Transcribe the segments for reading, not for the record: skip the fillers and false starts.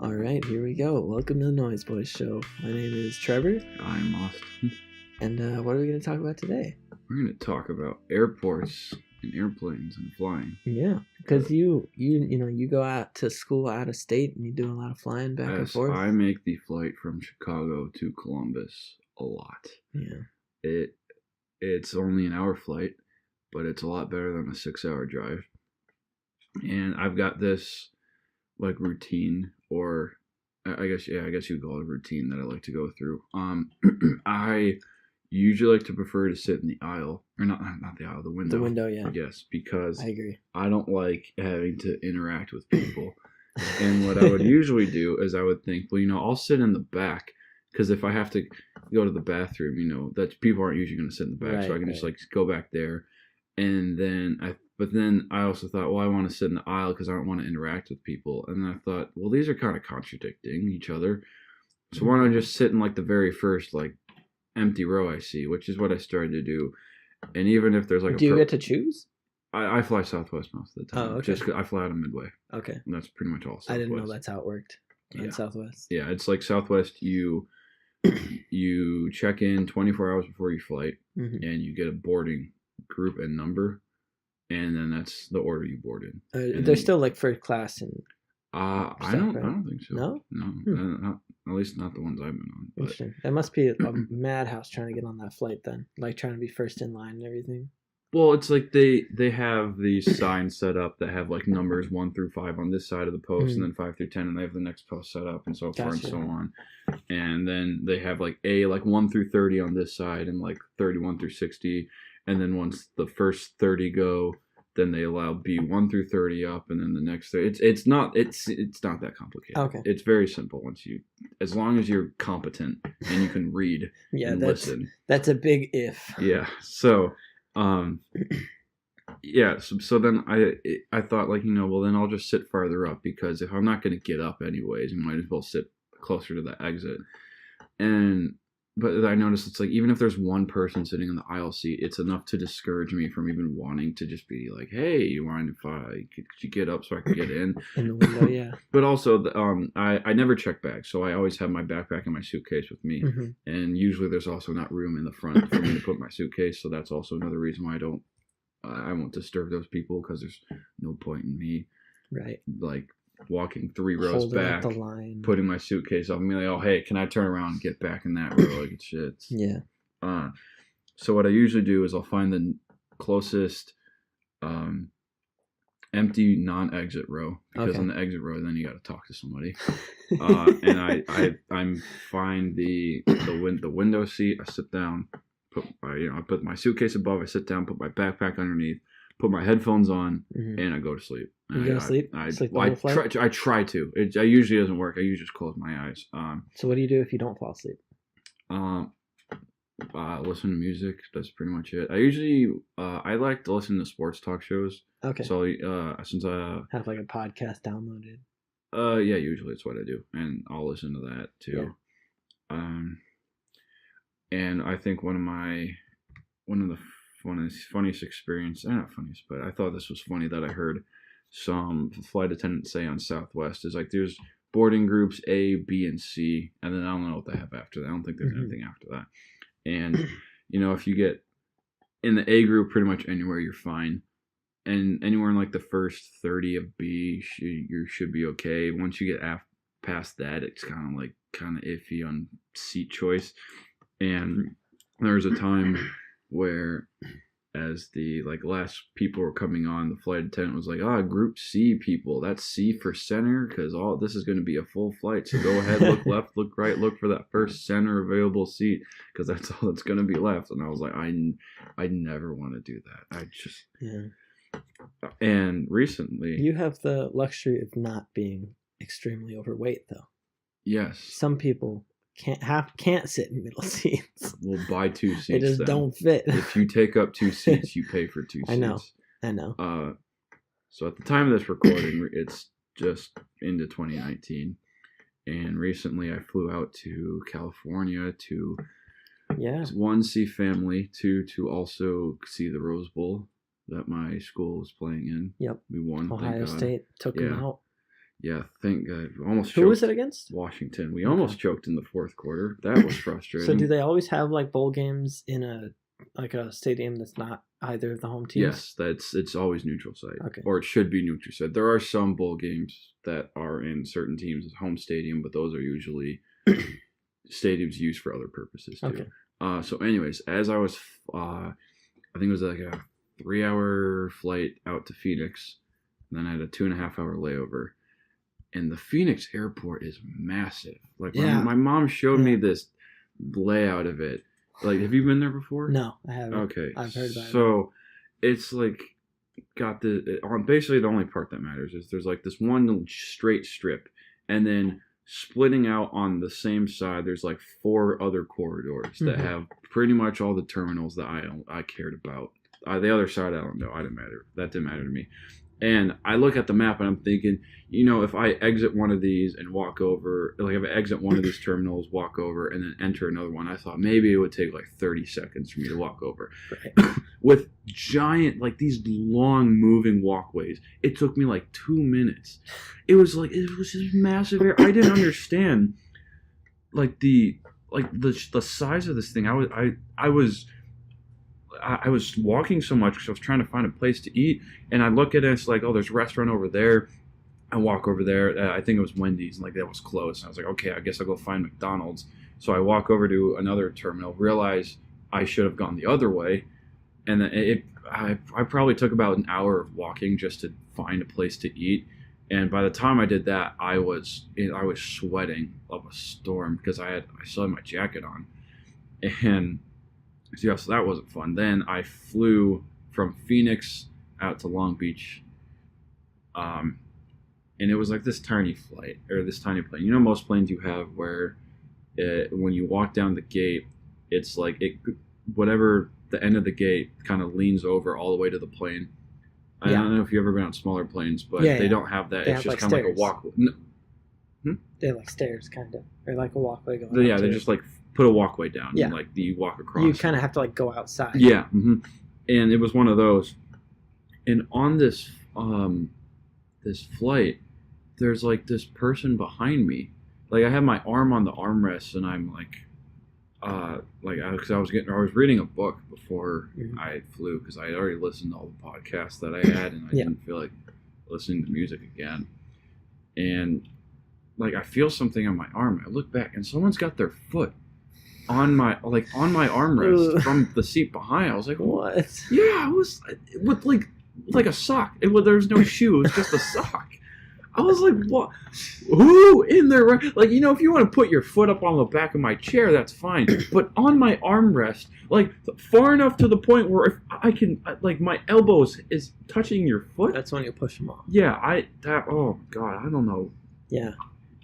All right, here we go. Welcome to the Nois Bois show. My name is Trevor. I'm Austin. And what are we going to talk about today? We're going to talk about airports and airplanes and flying. Yeah, because you go out to school out of state and you do a lot of flying back and forth. I make the flight from Chicago to Columbus a lot. Yeah. It's only an hour flight, but it's a lot better than a 6-hour drive. And I've got this like routine, or I guess you'd call it a routine that I like to go through. I usually like to prefer to sit in the aisle, or not the aisle, the window. The window, yeah. Yes, because I agree. I don't like having to interact with people. And what I would usually do is I would think, well, I'll sit in the back, because if I have to go to the bathroom, that people aren't usually going to sit in the back, right, so I can just like go back there. And then I also thought, well, I want to sit in the aisle because I don't want to interact with people. And then I thought, well, these are kind of contradicting each other. So why don't I just sit in like the very first like empty row I see, which is what I started to do. And even if there's like do you get to choose? I fly Southwest most of the time. Oh, okay. Just 'cause I fly out of Midway. Okay. And that's pretty much all Southwest. I didn't know that's how it worked in Southwest. Yeah, it's like Southwest. You check in 24 hours before your flight, and you get a boarding group and number, and then that's the order you board in. They're still like first class and. I don't think so. No. Not, at least not the ones I've been on. But. Interesting. That must be a madhouse trying to get on that flight then, like trying to be first in line and everything. Well, it's like they have these signs set up that have like numbers 1 through 5 on this side of the post, and then 5 through 10, and they have the next post set up, and so forth and so on. And then they have like 1 through 30 on this side, and like 31 through 60. And then once the first 30 go, then they allow B 1 through 30 up, and then the next 30. It's not that complicated. Okay. It's very simple as long as you're competent and you can read and listen. That's a big if. Yeah. So. So then I thought, like, well, then I'll just sit farther up, because if I'm not going to get up anyways, I might as well sit closer to the exit. But I noticed it's like, even if there's one person sitting in the aisle seat, it's enough to discourage me from even wanting to just be like, hey, you mind if could you get up so I can get in? In the window, yeah. But also, I never check bags, so I always have my backpack and my suitcase with me. And usually there's also not room in the front for me to put my suitcase, so that's also another reason why I won't disturb those people, because there's no point in me, right? Like walking 3 rows back, the line, putting my suitcase up, and be like, oh, hey, can I turn around and get back in that row? Like, it's shit. Yeah. So what I usually do is I'll find the closest empty non-exit row, because on the exit row, then you got to talk to somebody. And I find the window seat. I sit down, I put my suitcase above. I sit down, put my backpack underneath, put my headphones on, and I go to sleep. You go to sleep? I try to. It usually doesn't work. I usually just close my eyes. So what do you do if you don't fall asleep? Listen to music. That's pretty much it. I usually I like to listen to sports talk shows. Okay. So since I have like a podcast downloaded. Yeah, usually it's what I do, and I'll listen to that too. Yeah. And I think one of the funniest experience, not funniest, but I thought this was funny, that I heard some flight attendants say on Southwest, is like, there's boarding groups A, B, and C, and then I don't know what they have after that. I don't think there's anything after that. And if you get in the A group, pretty much anywhere you're fine, and anywhere in like the first 30 of B, you should be okay. Once you get past that, it's kind of iffy on seat choice. And there was a time where, as the last people were coming on, the flight attendant was like, group C people, that's C for center, because all this is going to be a full flight, so go ahead, look left, look right, look for that first center available seat, because that's all that's going to be left. And I was like, I never want to do that. And recently, you have the luxury of not being extremely overweight, though. Yes. Some people can't sit in middle seats. We'll buy 2 seats. They just don't fit. If you take up 2 seats, you pay for 2 seats. I know. So at the time of this recording, it's just into 2019, and recently I flew out to California to 1, see family, 2, to also see the Rose Bowl that my school was playing in. Yep. We won. Ohio State took them out. Yeah, thank God. We almost Who was choked it against? Washington. We Okay. almost choked in the fourth quarter. That was frustrating. So do they always have like bowl games in a stadium that's not either of the home teams? Yes, it's always neutral site. Okay. Or it should be neutral site. There are some bowl games that are in certain teams' home stadium, but those are usually stadiums used for other purposes too. Okay. So anyways, as I was, I think it was like a 3-hour flight out to Phoenix, and then I had a 2.5-hour layover. And the Phoenix airport is massive. Like my mom showed me this layout of it. Like, have you been there before? No, I haven't. Okay, I've heard about it. So it's like got on basically the only part that matters is there's like this one straight strip, and then splitting out on the same side there's like 4 other corridors that have pretty much all the terminals that I cared about. The other side I don't know. That didn't matter to me. And I look at the map and I'm thinking, if I exit one of these and walk over, like if I exit one of these terminals, walk over, and then enter another one, I thought maybe it would take like 30 seconds for me to walk over. Right. With giant, like these long moving walkways, it took me like 2 minutes. It was just massive air. I didn't understand like the size of this thing. I was walking so much because I was trying to find a place to eat, and I look at it, and it's like, oh, there's a restaurant over there. I walk over there. I think it was Wendy's, and like that was closed. And I was like, okay, I guess I'll go find McDonald's. So I walk over to another terminal, realize I should have gone the other way, and then I probably took about an hour of walking just to find a place to eat. And by the time I did that, I was sweating up a storm because I still had my jacket on, and yeah, so that wasn't fun. Then I flew from Phoenix out to Long Beach, and it was like this tiny flight, or this tiny plane. Most planes you have where when you walk down the gate, it's like whatever the end of the gate kind of leans over all the way to the plane. I don't know if you've ever been on smaller planes, but they don't have that. It's just kind of like a walkway. They have like stairs, kind of, or like a walkway going. Yeah, they just like put a walkway down, and like you walk across. You kind of have to like go outside. Yeah, and it was one of those. And on this this flight, there's like this person behind me. Like I have my arm on the armrest, and I'm like, because I was reading a book before I flew because I had already listened to all the podcasts that I had, and I didn't feel like listening to music again. And like I feel something on my arm. I look back, and someone's got their foot on my armrest from the seat behind. I was like, what? Yeah, it was with like a sock. There was no shoe. It was just a sock. I was like, what? Who in there? Like, if you want to put your foot up on the back of my chair, that's fine. But on my armrest, like far enough to the point where if I can, like my elbow is touching your foot. That's when you push them off. Yeah, oh God, I don't know. Yeah.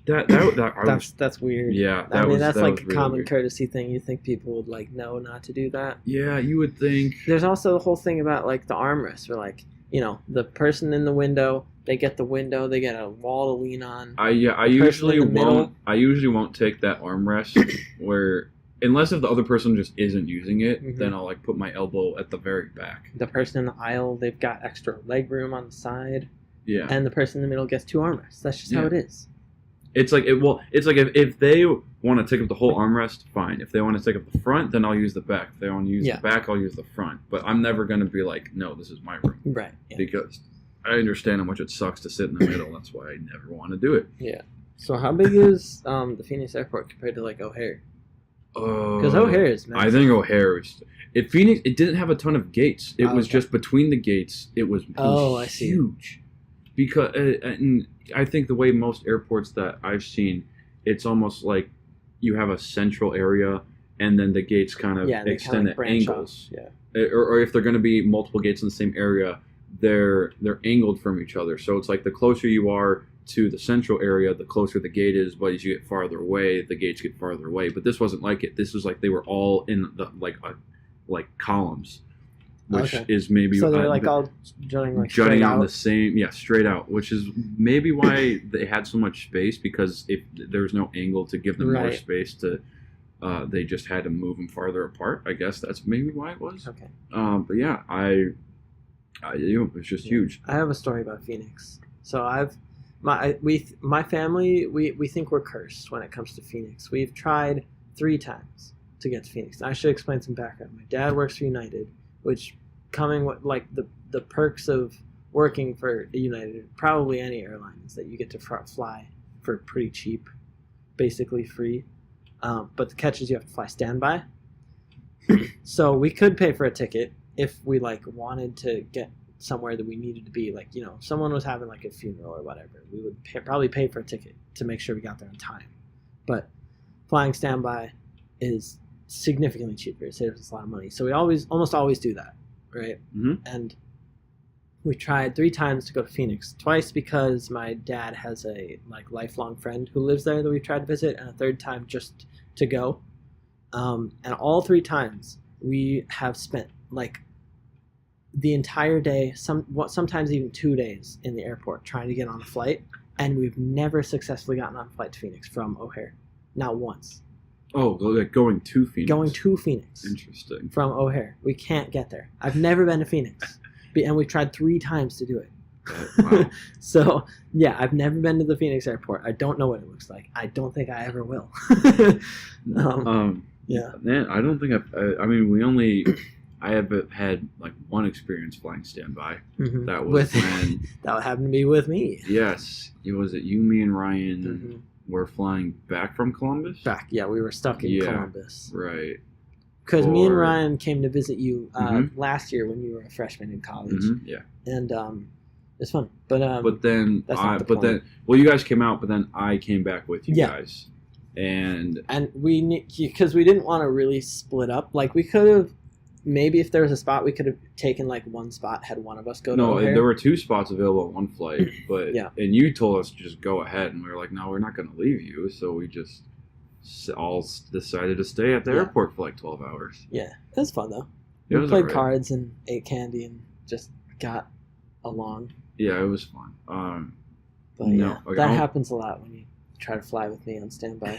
That's weird. Yeah, that's like a really common weird. courtesy thing. You think people would like know not to do that? Yeah, you would think. There's also the whole thing about like the armrest, where like the person in the window, they get the window, they get a wall to lean on. I usually won't take that armrest where unless if the other person just isn't using it, then I'll like put my elbow at the very back. The person in the aisle, they've got extra leg room on the side. Yeah. And the person in the middle gets 2 armrests. That's just how it is. It's like if they want to take up the whole armrest, fine. If they want to take up the front, then I'll use the back. If they want to use the back, I'll use the front. But I'm never going to be like, no, this is my room. Right. Yeah. Because I understand how much it sucks to sit in the middle. That's why I never want to do it. Yeah. So how big is the Phoenix airport compared to like O'Hare? Because O'Hare is massive. I think O'Hare is... Phoenix, it didn't have a ton of gates. It was just between the gates. It was I see. Huge. Because and I think the way most airports that I've seen, it's almost like you have a central area and then the gates kind of extend at angles. Off. Yeah. Or if they're going to be multiple gates in the same area, they're angled from each other. So it's like the closer you are to the central area, the closer the gate is. But as you get farther away, the gates get farther away. But this wasn't like it. This was like they were all in the like columns. Which is maybe so they're like all jutting out the same, straight out. Which is maybe why they had so much space, because if there was no angle to give them more space to, they just had to move them farther apart. I guess that's maybe why it was. Okay. But yeah, it's just huge. I have a story about Phoenix. So I've My family, we think we're cursed when it comes to Phoenix. We've tried 3 times to get to Phoenix. I should explain some background. My dad works for United, which coming with like the perks of working for United, probably any airline, is that you get to fly for pretty cheap, basically free. But the catch is you have to fly standby. So we could pay for a ticket if we like wanted to get somewhere that we needed to be. Like, you know, someone was having like a funeral or whatever, we would probably pay for a ticket to make sure we got there in time. But flying standby is significantly cheaper. It saves us a lot of money. So we almost always do that, right? Mm-hmm. And we tried 3 times to go to Phoenix. Twice because my dad has a like lifelong friend who lives there that we tried to visit, and a third time just to go. And all 3 times we have spent like the entire day, sometimes even 2 days in the airport trying to get on a flight, and we've never successfully gotten on a flight to Phoenix from O'Hare. Not once. Oh, like going to Phoenix. Going to Phoenix. Interesting. From O'Hare. We can't get there. I've never been to Phoenix. And we tried 3 times to do it. Wow. So, yeah, I've never been to the Phoenix airport. I don't know what it looks like. I don't think I ever will. Yeah. Man, I don't think I have had like one experience flying standby. Mm-hmm. That was when that happened to be with me. Yes, it was it you, me, and Ryan were flying back from Columbus. Back, yeah, we were stuck in Columbus. Right. Because me and Ryan came to visit you last year when you were a freshman in college. Mm-hmm. Yeah. And it's fun, but then you guys came out, but then I came back with you guys, and because we didn't want to really split up. Like we could have. Maybe if there was a spot, we could have taken like one spot, had one of us go to O'Hare. There were 2 spots available on one flight, but and you told us to just go ahead, and we were like, no, we're not going to leave you, so we just all decided to stay at the airport for like 12 hours. Yeah, it was fun though. We played cards and ate candy and just got along. Yeah, it was fun. But that happens a lot when you try to fly with me on standby.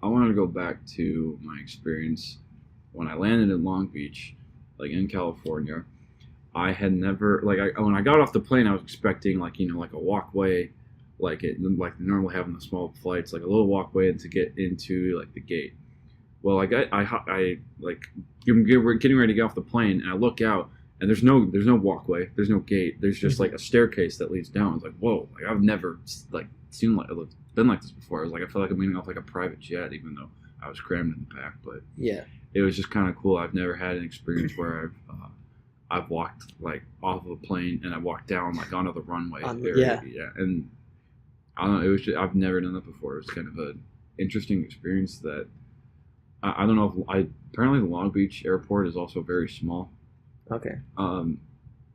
I wanted to go back to my experience when I landed in Long Beach, like in California. I had never when I got off the plane, I was expecting like a walkway, like they normally have in the small flights, like a little walkway to get into like the gate. Well, we're getting ready to get off the plane, and I look out, and there's no walkway, there's no gate, there's just like a staircase that leads down. I was like, whoa, like I've never seen been like this before. I was like, I feel like I'm getting off like a private jet, even though I was crammed in the back. But yeah, it was just kind of cool. I've never had an experience where I've walked like off of a plane and I walked down like onto the runway. And I don't know. I've never done that before. It was kind of an interesting experience that I don't know if apparently the Long Beach airport is also very small. Okay.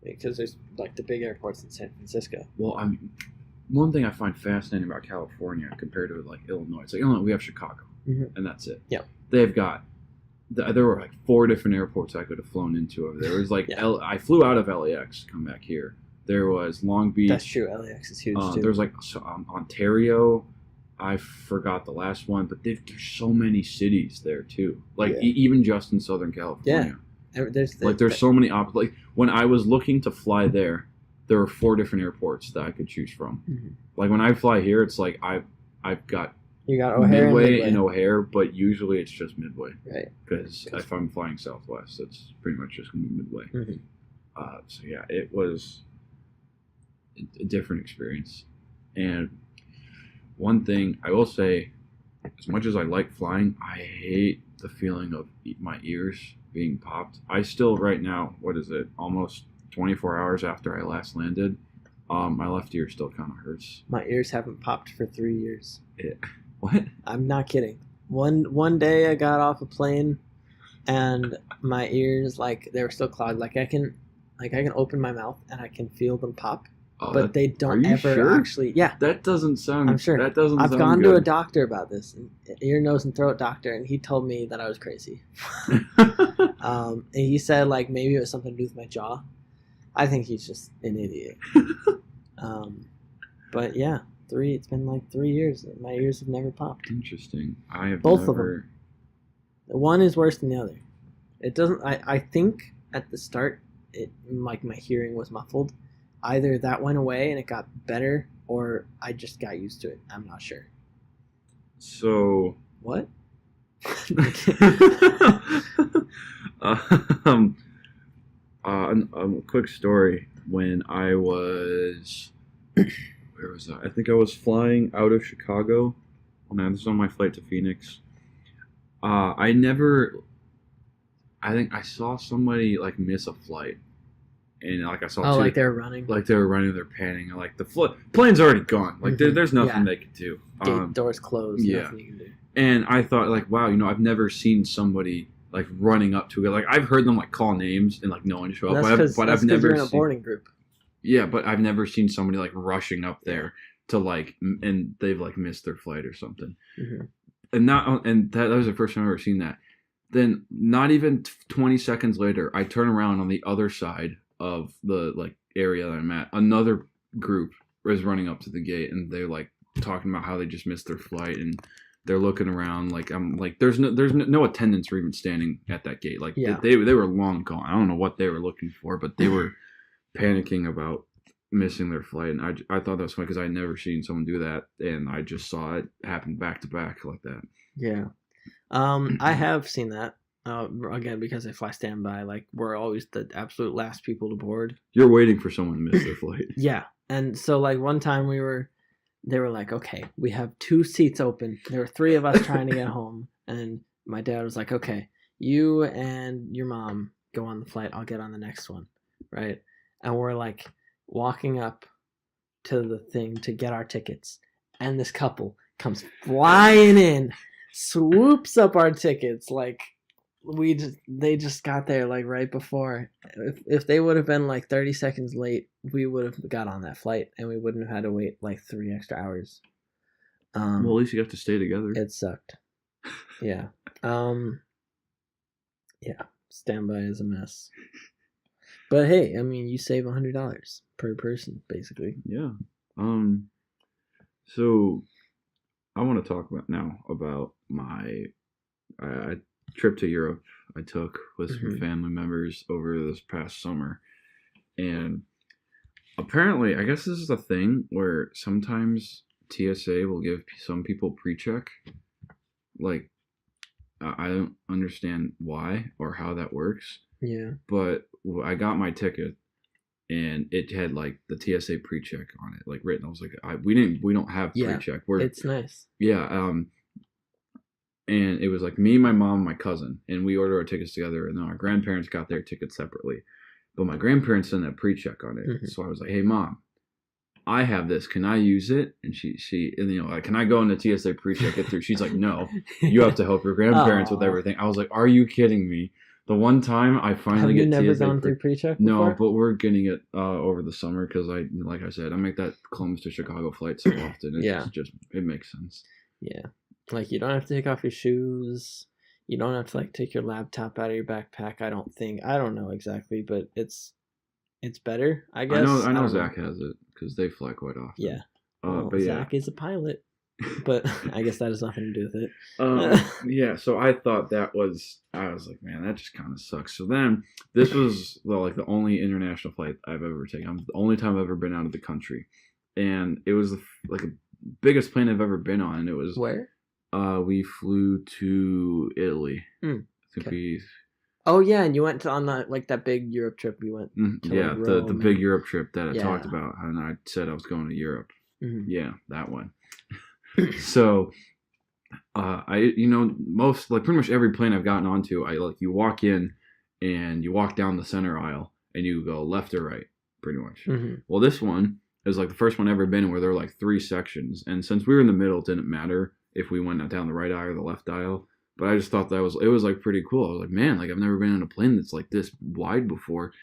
Because there's like the big airports in San Francisco. Well, I mean, one thing I find fascinating about California compared to like Illinois, it's like Illinois, we have Chicago, and that's it. Yeah. They've got there were like 4 different airports I could have flown into over there. There was like I flew out of LAX, come back here. There was Long Beach. That's true. LAX is huge too. There's like Ontario. I forgot the last one, but there's so many cities there too. Like even just in Southern California. Yeah. There's so many like when I was looking to fly there were 4 different airports that I could choose from. Mm-hmm. Like when I fly here, it's like I've got O'Hare Midway and O'Hare, but usually it's just Midway. Right. Because if I'm flying Southwest, it's pretty much just going to be Midway. Mm-hmm. So yeah, it was a different experience. And one thing I will say, as much as I like flying, I hate the feeling of my ears being popped. I still, right now, what is it, almost 24 hours after I last landed, my left ear still kind of hurts. My ears haven't popped for 3 years. What? I'm not kidding. One day I got off a plane, and my ears, like, they were still clogged. Like I can open my mouth and I can feel them pop. But they don't ever actually. Yeah, that doesn't sound. I'm sure. That doesn't. I've sound gone good. to a doctor about this, ear, nose, and throat doctor, and he told me that I was crazy. And he said like maybe it was something to do with my jaw. I think he's just an idiot. But yeah, it's been like 3 years. My ears have never popped. Interesting. I have both of them. One is worse than the other. It doesn't. I think at the start, my hearing was muffled. Either that went away and it got better or I just got used to it. I'm not sure. So, What? um, a quick story. When I was, where was I? I think I was flying out of Chicago. This was on my flight to Phoenix. I think I saw somebody like miss a flight, and like I saw two, like they're running. Like they were running, they're panning, and like the plane's already gone. Like there's nothing they can do. Gate doors closed. Yeah. Nothing you can do. And I thought like, wow, I've never seen somebody like running up to it. Like I've heard them like call names and like no one show up, but I've never you're in a boarding group. Yeah, but I've never seen somebody like rushing up there to like, and they've like missed their flight or something. Mm-hmm. And that was the first time I've ever seen that. Then not even 20 seconds later, I turn around on the other side of the like area that I'm at. Another group is running up to the gate, and they're like talking about how they just missed their flight, and they're looking around like I'm like there's no attendants were even standing at that gate. Like they were long gone. I don't know what they were looking for, but they were panicking about missing their flight, and I thought that was funny because I had never seen someone do that, and I just saw it happen back to back like that. Yeah. I have seen that. Again, because I fly standby, like we're always the absolute last people to board. You're waiting for someone to miss their flight. Yeah. And so like one time they were like, okay, we have 2 seats open. There were 3 of us trying to get home. And my dad was like, okay, you and your mom go on the flight. I'll get on the next one. Right. And we're like walking up to the thing to get our tickets. And this couple comes flying in, swoops up our tickets. Like they just got there like right before. If they would have been like 30 seconds late, we would have got on that flight and we wouldn't have had to wait like 3 extra hours. Well, at least you got to stay together. It sucked. Yeah. Yeah. Standby is a mess. But hey, I mean, you save $100 per person, basically. Yeah. So I want to talk about my trip to Europe I took with some family members over this past summer. And apparently, I guess this is a thing where sometimes TSA will give some people pre-check. Like, I don't understand why or how that works. Yeah. But I got my ticket, and it had like the TSA pre-check on it, like written. I was like, we don't have pre-check. It's nice. Yeah. And it was like me, my mom, my cousin, and we ordered our tickets together. And then our grandparents got their tickets separately, but my grandparents sent a pre-check on it. Mm-hmm. So I was like, hey, Mom, I have this. Can I use it? And she, like, can I go into TSA pre-check it through? She's like, no, you have to help your grandparents with everything. I was like, are you kidding me? The one time I finally get TSA. Have you never gone through pre-check before? No, but we're getting it over the summer because like I said, I make that Columbus to Chicago flight so often. It makes sense. Yeah. Like, you don't have to take off your shoes. You don't have to, like, take your laptop out of your backpack, I don't think. I don't know exactly, but it's better, I guess. I know Zach has it, because they fly quite often. Yeah. But Zach is a pilot, but I guess that has nothing to do with it. Yeah, so I thought I was like, man, that just kind of sucks. So then, this was, like, the only international flight I've ever taken. The only time I've ever been out of the country. And it was, like, the biggest plane I've ever been on. It was... Where? We flew to Italy. I think Oh yeah, and you went on that big Europe trip. You went. To Rome, the big Europe trip that I talked about, and I said I was going to Europe. Mm-hmm. Yeah, that one. So, most like pretty much every plane I've gotten onto, you walk in, and you walk down the center aisle, and you go left or right, pretty much. Mm-hmm. Well, this one is like the first one I've ever been in where there were like 3 sections, and since we were in the middle, it didn't matter if we went down the right aisle or the left aisle. But I just thought it was like pretty cool. I was like, man, like I've never been in a plane that's like this wide before.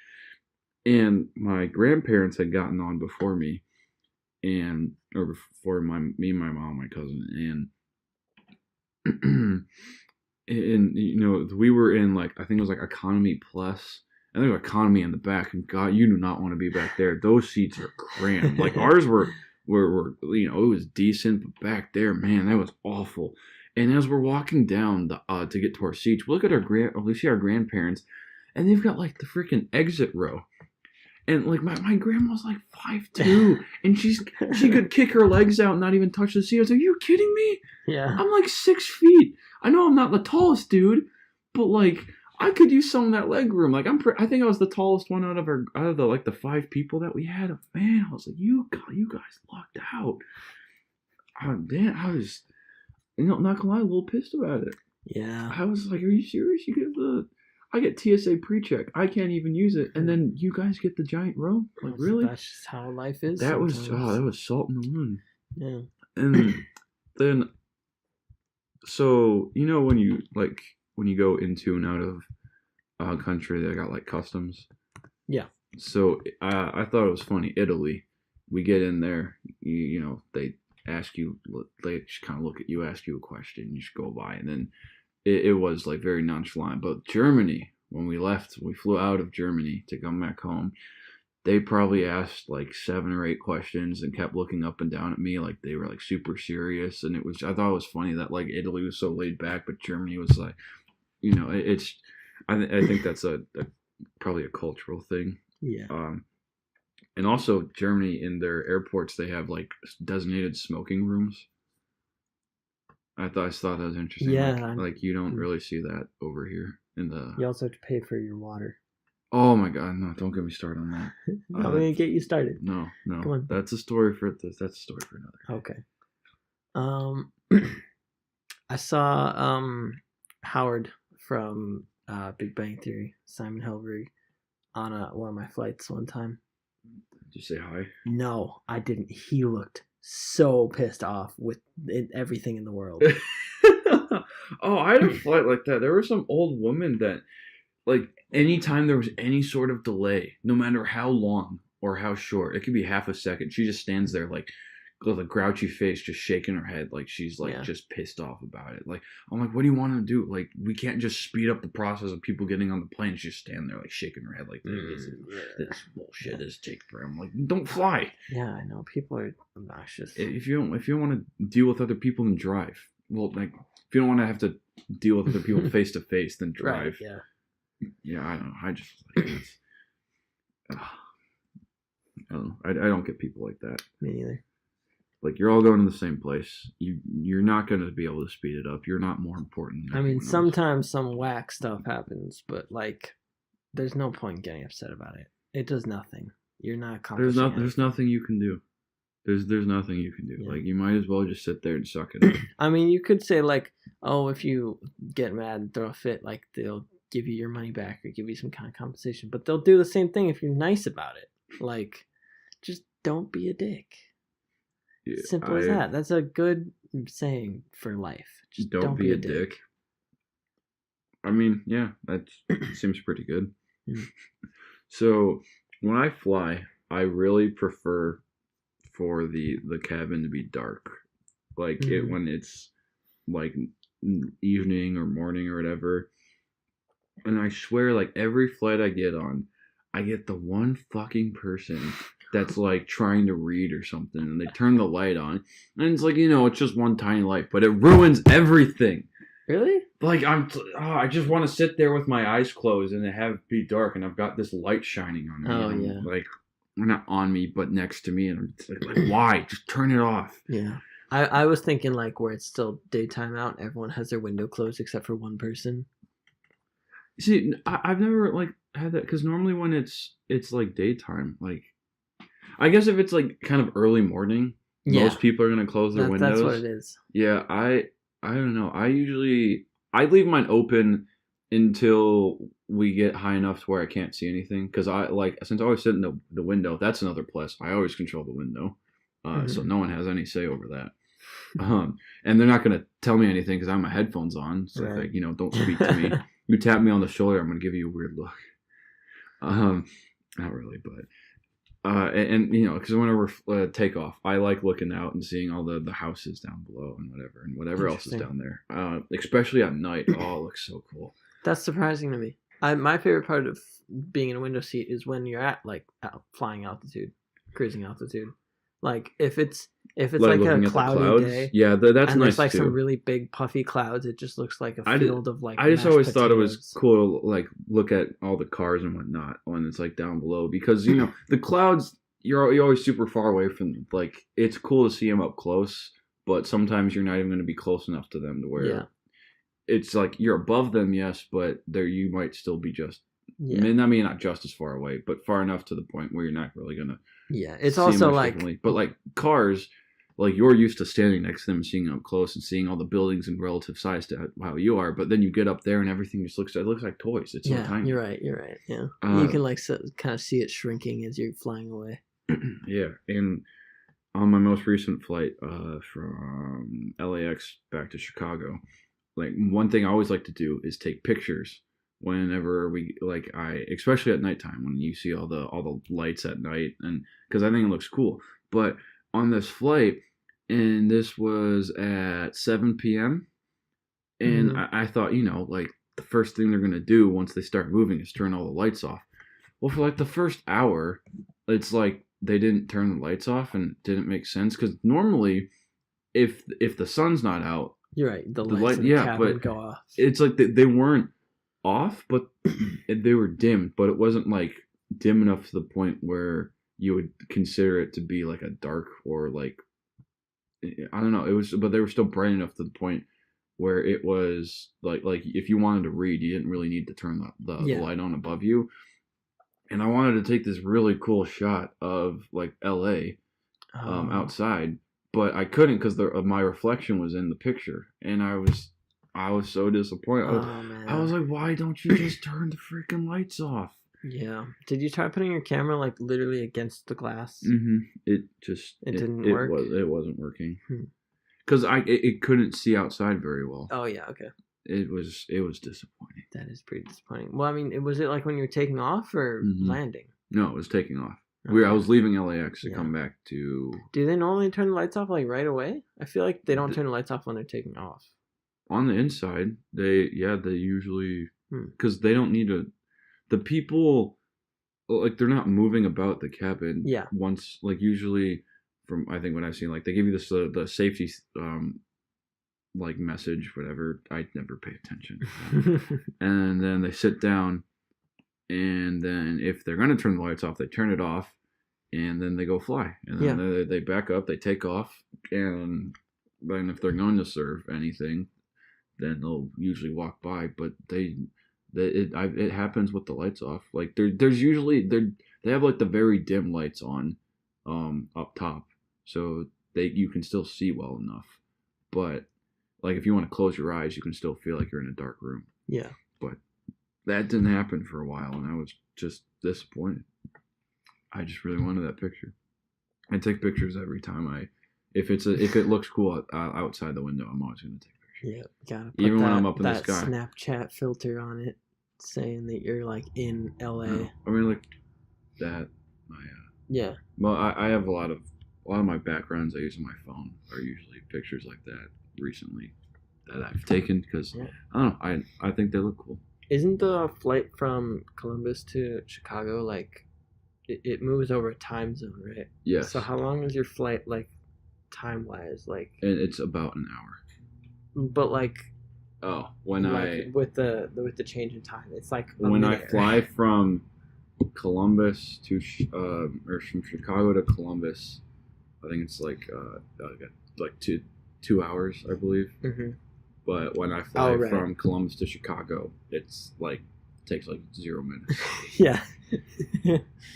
And my grandparents had gotten on before me, or before me, my mom, my cousin, and we were in like, I think it was like economy plus, and there's economy in the back, and God, you do not want to be back there. Those seats are crammed. Like ours were it was decent, but back there, man, that was awful. And as we're walking down to get to our seats, we look at we see our grandparents, and they've got like the freaking exit row, And like my grandma's like 5'2", and she could kick her legs out and not even touch the seat. I was like, "Are you kidding me? Yeah. I'm like 6 feet. I know I'm not the tallest dude, but like I could use some of that leg room. Like I think I was the tallest one out of the 5 people that we had. Man, I was like, you guys lucked out. Oh, damn, I was, not gonna lie, a little pissed about it. Yeah. I was like, are you serious? I get TSA pre-check. I can't even use it, and then you guys get the giant row. Like, really? That's just how life is. That sometimes. that was salt in the wound. Yeah. And then, so when you go into and out of a country, they got like customs. Yeah. So I thought it was funny. Italy, we get in there. They ask you. They just kind of look at you, ask you a question. You just go by, and then. It was like very nonchalant. But Germany, when we left, we flew out of Germany to come back home. They probably asked like 7 or 8 questions and kept looking up and down at me like they were like super serious. And I thought it was funny that like Italy was so laid back, but Germany was like, I think that's probably a cultural thing. Yeah. And also Germany, in their airports, they have like designated smoking rooms. I just thought that was interesting. Yeah. Like you don't really see that over here in the. You also have to pay for your water. Oh my God! No, don't get me started on that. I'm gonna get you started. No. Come on. That's a story for another. Okay. I saw Howard from Big Bang Theory, Simon Helberg, on one of my flights one time. Did you say hi? No, I didn't. He looked so pissed off with everything in the world. Oh, I had a flight like that. There was some old woman that, like, anytime there was any sort of delay, no matter how long or how short, it could be half a second, she just stands there like with a grouchy face, just shaking her head like she's like just pissed off about it. Like, I'm like, what do you want to do? Like, we can't just speed up the process of people getting on the plane. She just stand there like shaking her head like this bullshit. This takes forever. I'm like, don't fly. Yeah, I know, people are obnoxious. If you don't want to deal with other people, then drive. Well, like, if you don't want to have to deal with other people face to face, then drive. Right, yeah. I don't know. I just like I don't know. I don't get people like that. Me neither. Like, you're all going to the same place. You're not going to be able to speed it up. You're not more important than everyone else. Sometimes some whack stuff happens, but like, there's no point getting upset about it. It does nothing. You're not accomplishing There's nothing you can do. There's nothing you can do. Yeah. Like, you might as well just sit there and suck it up. I mean, you could say like, oh, if you get mad and throw a fit, like, they'll give you your money back or give you some kind of compensation. But they'll do the same thing if you're nice about it. Like, just don't be a dick. Yeah, Simple as that. That's a good saying for life. Just don't be a dick. I mean, yeah, that seems pretty good. Mm. So, when I fly, I really prefer for the cabin to be dark. Like, when it's like evening or morning or whatever. And I swear, like, every flight I get on, I get the one fucking person that's like trying to read or something, and they turn the light on, and it's like, it's just one tiny light, but it ruins everything. Really? Like, I just want to sit there with my eyes closed and have it be dark, and I've got this light shining on me. Oh, yeah. Like, not on me, but next to me, and I'm like, why? Just turn it off. Yeah. I was thinking like where it's still daytime out, everyone has their window closed except for one person. See, I've never like had that, because normally when it's like daytime, like, I guess if it's like kind of early morning, most people are gonna close their windows. That's what it is. Yeah, I don't know. I leave mine open until we get high enough to where I can't see anything. Because since I always sit in the window, that's another plus. I always control the window, so no one has any say over that. And they're not gonna tell me anything because I have my headphones on. So right. Like, don't speak to me. You tap me on the shoulder, I'm gonna give you a weird look. Not really, but. And because whenever take off, I like looking out and seeing all the houses down below and whatever else is down there. Especially at night. Oh, it looks so cool. That's surprising to me. My favorite part of being in a window seat is when you're at like flying altitude, cruising altitude, Like if it's like looking a at the cloudy clouds. day, Yeah, that's and nice there's like too. some really big puffy clouds, it just looks like a field of like. I just mashed always thought it was potatoes. cool to like look at all the cars and whatnot when it's like down below, because you know the clouds, you're always super far away from them. Like it's cool to see them up close, but sometimes you're not even going to be close enough to them to where Yeah. it's like you're above them, yes, but there you might still be just. Yeah. I mean, not just as far away, but far enough to the point where you're not really gonna. Yeah, it's see also much like, differently. But like cars, like you're used to standing next to them and seeing them up close and seeing all the buildings in relative size to how you are. But then you get up there and everything just looks like toys. It's so yeah, tiny. you're right. Yeah, you can like kind of see it shrinking as you're flying away. Yeah, and on my most recent flight from LAX back to Chicago, like one thing I always like to do is take pictures whenever we especially at nighttime when you see all the lights at night, and because I think it looks cool. But on this flight, and this was at 7 p.m. and I thought, like the first thing they're gonna do once they start moving is turn all the lights off. Well, for like the first hour, it's like they didn't turn the lights off, and it didn't make sense because normally, if the sun's not out, you're right. The lights in the cabin go off. It's like they weren't off, but they were dim. But it wasn't like dim enough to the point where you would consider it to be like a dark or like I don't know. It was, but they were still bright enough to the point where it was like if you wanted to read, you didn't really need to turn the light on above you. And I wanted to take this really cool shot of like LA outside, but I couldn't because my reflection was in the picture, and I was so disappointed. I was like, why don't you just turn the freaking lights off? Yeah. Did you try putting your camera like literally against the glass? Mm-hmm. It didn't work. It wasn't working because it couldn't see outside very well. Oh yeah. Okay. It was disappointing. That is pretty disappointing. Well, I mean, was it like when you were taking off or landing? No, it was taking off. Okay. I was leaving LAX to come back to. Do they normally turn the lights off like right away? I feel like they don't turn the lights off when they're taking off. On the inside, they usually because they don't need to. The people, like they're not moving about the cabin. Yeah. Once, like usually, from I think what I've seen, like they give you this the safety like message, whatever. I never pay attention. And then they sit down, and then if they're gonna turn the lights off, they turn it off, and then they go fly, and then they back up, they take off, and then if they're going to serve anything, then they'll usually walk by. But it happens with the lights off. Like there's usually they have like the very dim lights on, up top, so you can still see well enough, but. Like, if you want to close your eyes, you can still feel like you're in a dark room. Yeah. But that didn't happen for a while, and I was just disappointed. I just really wanted that picture. I take pictures every time if it looks cool outside the window, I'm always going to take pictures. Yeah, gotta put even when I'm up in the sky. Snapchat filter on it, saying that you're like in LA. No, I mean, like that. Yeah. Well, I have a lot of my backgrounds I use on my phone are usually pictures like that. Recently that I've taken because I don't know, I think they look cool. Isn't the flight from Columbus to Chicago like it moves over a time zone, right? Yes. So how long is your flight like time wise? Like, and it's about an hour. But like when with the change in time, it's like when I fly from Columbus to or from Chicago to Columbus, I think it's like 2 hours, I believe. Mm-hmm. But when I fly from Columbus to Chicago, it's like takes like 0 minutes. Yeah.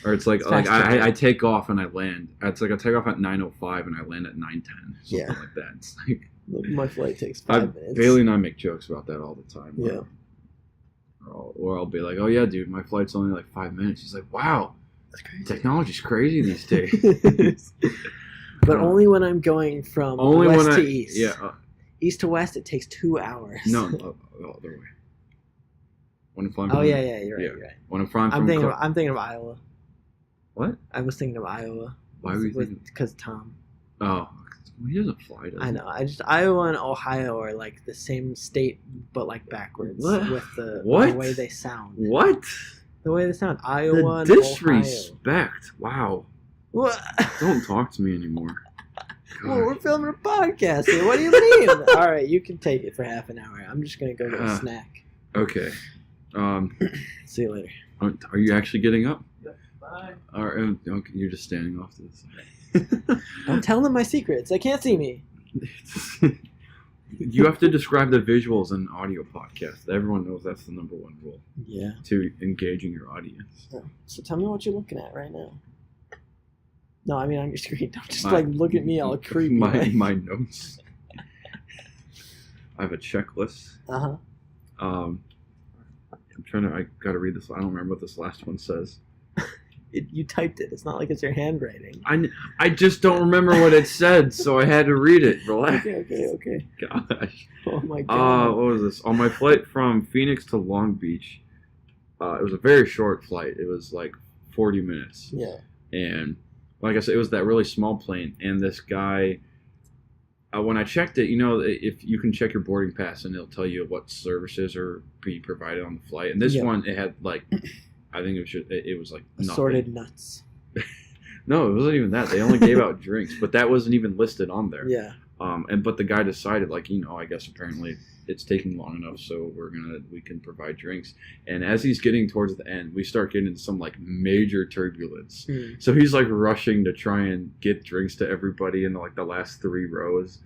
Or it's like I take off and I land. It's like I take off at 9:05 and I land at 9:10. Something like that. It's like my flight takes 5 minutes. Bailey and I make jokes about that all the time. Yeah. Or I'll be like, "Oh yeah, dude, my flight's only like 5 minutes." He's like, "Wow, that's crazy. Technology's crazy these days." But only when I'm going from west to east. Yeah. East to west, it takes 2 hours. No, other way. When I'm flying you're right. When I'm flying I'm thinking of Iowa. What? I was thinking of Iowa. Why were you thinking? Because Tom. Oh, he doesn't fly, does he? I know. Iowa and Ohio are like the same state, but like backwards with the way they sound. What? The way they sound. Iowa and disrespect. Ohio. Wow. What? Don't talk to me anymore. Well, we're filming a podcast here. What do you mean? All right, you can take it for half an hour. I'm just gonna go get a snack. Okay. See you later. Are you actually getting up? Yep. Bye. All right. Okay, you're just standing off to the side. Don't tell them my secrets. They can't see me. You have to describe the visuals in an audio podcast. Everyone knows that's the number one rule. Yeah. To engaging your audience. So tell me what you're looking at right now. No, I mean on your screen. Don't just look at me all creepy. My notes. I have a checklist. I'm trying to. I gotta read this. I don't remember what this last one says. You typed it. It's not like it's your handwriting. I just don't remember what it said, so I had to read it. Relax. Okay. Gosh. Oh my god. What was this? On my flight from Phoenix to Long Beach, it was a very short flight. It was like 40 minutes. Yeah. And like I said, it was that really small plane. And this guy, when I checked it, if you can check your boarding pass and it'll tell you what services are being provided on the flight. And this one, it had like, I think it was like assorted nuts. No, it wasn't even that. They only gave out drinks, but that wasn't even listed on there. Yeah. But the guy decided, I guess apparently it's taking long enough, so we can provide drinks. And as he's getting towards the end, we start getting into some like major turbulence. So he's like rushing to try and get drinks to everybody in like the last 3 rows.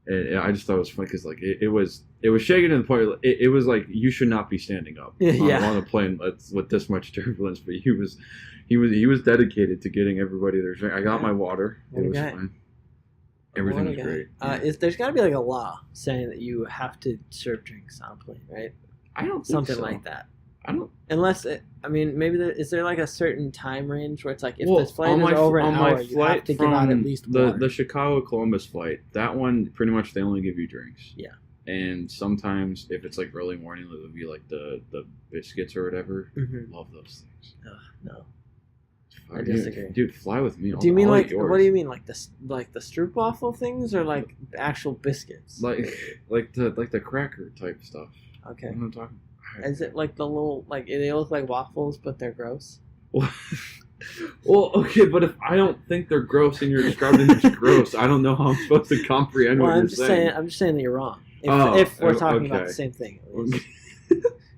And I just thought it was funny because like it was shaking to the point it was like you should not be standing up on a plane with this much turbulence. But he was dedicated to getting everybody their drink. I got my water. It was fine. Everything was great. There's got to be like a law saying that you have to serve drinks on a plane, right? I don't think something so. like that. I don't. Unless maybe is there like a certain time range where it's like if this flight is over an hour, you have to give out at least water. The Chicago Columbus flight, that one pretty much they only give you drinks. Yeah. And sometimes if it's like early morning, they'll give you like the biscuits or whatever. Mm-hmm. Love those things. No. I disagree. Dude, fly with me. Do you mean like what do you mean like the stroopwafel things or like actual biscuits? Like the cracker type stuff. Okay. I'm talking. Is it like the little they look like waffles but they're gross? Well, okay, but if I don't think they're gross and you're describing them as gross, I don't know how I'm supposed to comprehend what you're saying. I'm just saying that you're wrong. If we're talking about the same thing. At least.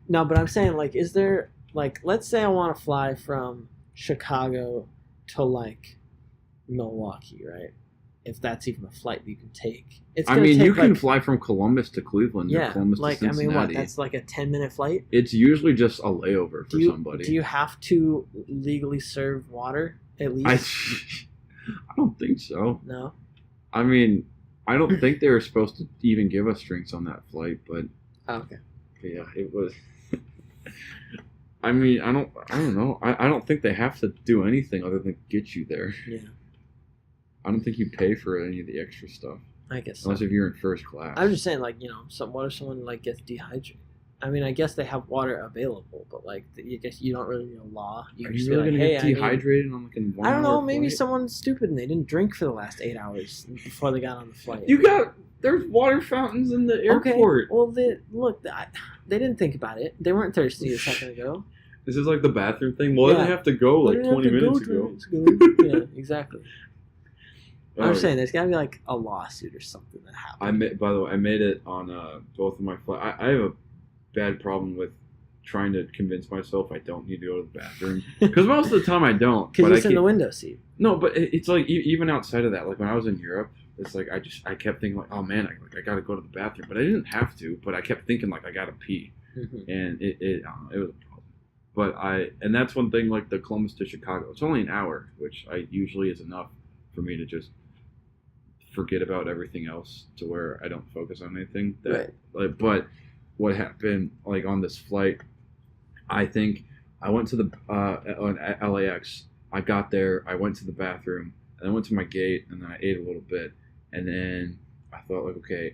No, but I'm saying like, is there like, let's say I want to fly from Chicago to like Milwaukee, right? If that's even a flight that you can take. You can fly from Columbus to Cleveland. Yeah, or Columbus to Cincinnati. That's like a 10-minute flight? It's usually just a layover for somebody. Do you have to legally serve water at least? I don't think so. No? I mean, I don't think they were supposed to even give us drinks on that flight, but... Oh, okay. Yeah, it was... I mean, I don't know. I don't think they have to do anything other than get you there. Yeah. I don't think you pay for any of the extra stuff. I guess unless if you're in first class. I'm just saying, like, what if someone like gets dehydrated? I mean, I guess they have water available, but like, I guess you don't really need a law. Are you really gonna get dehydrated on like a 1 hour I don't know. Maybe flight? someone's stupid and they didn't drink for the last 8 hours before they got on the flight. There's water fountains in the airport. Okay. Well, they didn't think about it. They weren't thirsty a second ago. This is like the bathroom thing. Well, they have to go like 20 minutes ago. Yeah, exactly. I'm saying there's got to be like a lawsuit or something that happened. By the way, I made it on both of my flights. I have a bad problem with trying to convince myself I don't need to go to the bathroom because most of the time I don't. Because it's in the window seat. No, but it's like even outside of that, like when I was in Europe, it's like I kept thinking like, oh man, I got to go to the bathroom, but I didn't have to. But I kept thinking like I got to pee, and it was a problem. But and that's one thing like the Columbus to Chicago. It's only an hour, which usually is enough for me to just forget about everything else to where I don't focus on anything. But what happened like on this flight, I think I went to the on LAX. I got there, I went to the bathroom, and I went to my gate, and then I ate a little bit, and then I thought like, okay,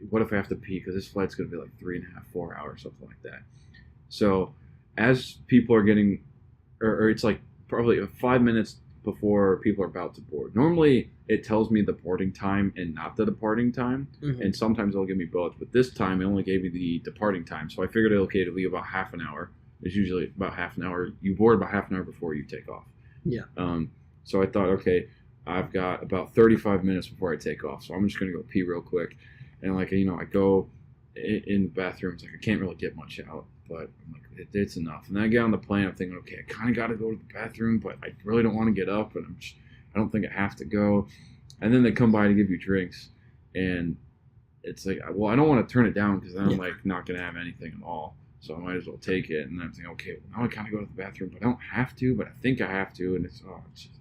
what if I have to pee? Because this flight's gonna be like 3.5, 4 hours, something like that. So as people are getting, or it's like probably 5 minutes before people are about to board. Normally, it tells me the boarding time and not the departing time, and sometimes it'll give me both. But this time, it only gave me the departing time, so I figured okay, it'll be about half an hour. It's usually about half an hour. You board about half an hour before you take off. Yeah. So I thought, okay, I've got about 35 minutes before I take off, so I'm just gonna go pee real quick. And like, you know, I go in the bathroom. It's like I can't really get much out, but I'm like, it's enough. And then I get on the plane. I'm thinking, okay, I kind of got to go to the bathroom, but I really don't want to get up, and I don't think I have to go. And then they come by to give you drinks, and it's like, well, I don't want to turn it down because then I'm like not gonna have anything at all. So I might as well take it. And then I'm thinking, okay, well, now I kind of go to the bathroom, but I don't have to, but I think I have to. And it's just,